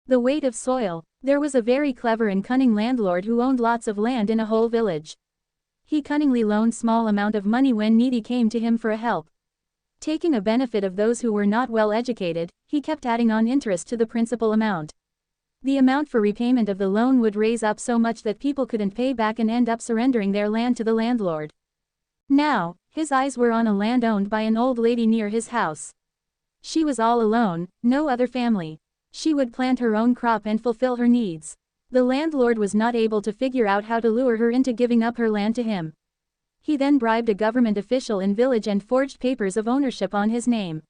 The weight of soil. There was a very clever and cunning landlord who owned lots of land in a whole village. He cunningly loaned small amount of money when needy came to him for a help. Taking a benefit of those who were not well educated, he kept adding on interest to the principal amount. The amount for repayment of the loan would raise up so much that people couldn't pay back and end up surrendering their land to the landlord. Now, his eyes were on a land owned by an old lady near his house. She was all alone, no other family. She would plant her own crop and fulfill her needs. The landlord was not able to figure out how to lure her into giving up her land to him. He then bribed a government official in village and forged papers of ownership on his name.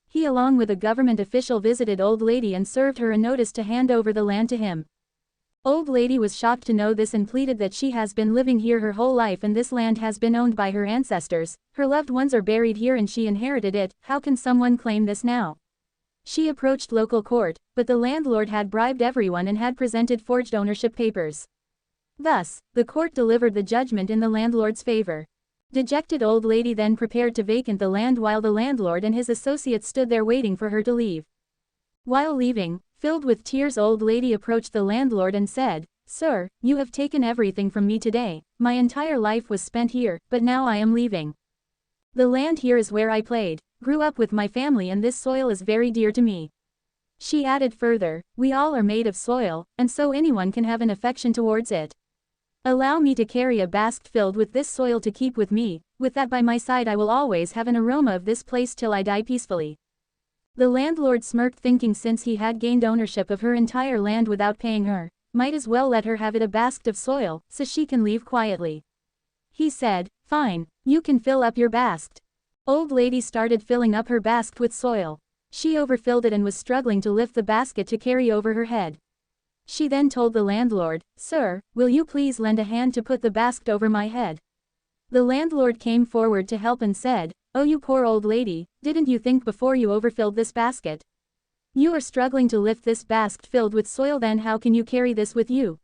He along with a government official visited old lady and served her a notice to hand over the land to him. Old lady was shocked to know this and pleaded that she has been living here her whole life and this land has been owned by her ancestors, her loved ones are buried here and she inherited it, how can someone claim this now? She approached local court, but the landlord had bribed everyone and had presented forged ownership papers. Thus, the court delivered the judgment in the landlord's favor. Dejected old lady then prepared to vacate the land while the landlord and his associates stood there waiting for her to leave. While leaving, filled with tears old lady approached the landlord and said, "Sir, you have taken everything from me today, my entire life was spent here, but now I am leaving. The land here is where I played, grew up with my family and this soil is very dear to me." She added further, "We all are made of soil, and so anyone can have an affection towards it. Allow me to carry a basket filled with this soil to keep with me, with that by my side I will always have an aroma of this place till I die peacefully." The landlord smirked thinking since he had gained ownership of her entire land without paying her, might as well let her have it a basket of soil, so she can leave quietly. He said, "Fine, you can fill up your basket." Old lady started filling up her basket with soil. She overfilled it and was struggling to lift the basket to carry over her head. She then told the landlord, "Sir, will you please lend a hand to put the basket over my head?" The landlord came forward to help and said, "Oh you poor old lady, didn't you think before you overfilled this basket? You are struggling to lift this basket filled with soil, then how can you carry this with you?"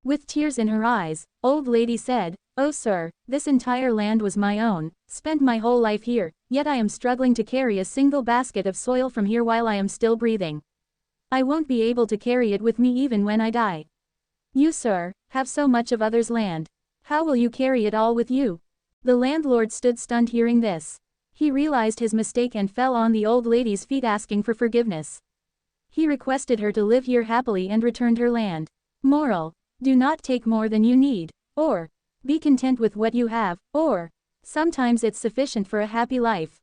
With tears in her eyes, old lady said, "Oh sir, this entire land was my own, spent my whole life here, yet I am struggling to carry a single basket of soil from here while I am still breathing. I won't be able to carry it with me even when I die. You sir, have so much of others' land. How will you carry it all with you?" The landlord stood stunned hearing this. He realized his mistake and fell on the old lady's feet asking for forgiveness. He requested her to live here happily and returned her land. Moral: do not take more than you need, or be content with what you have, or sometimes it's sufficient for a happy life.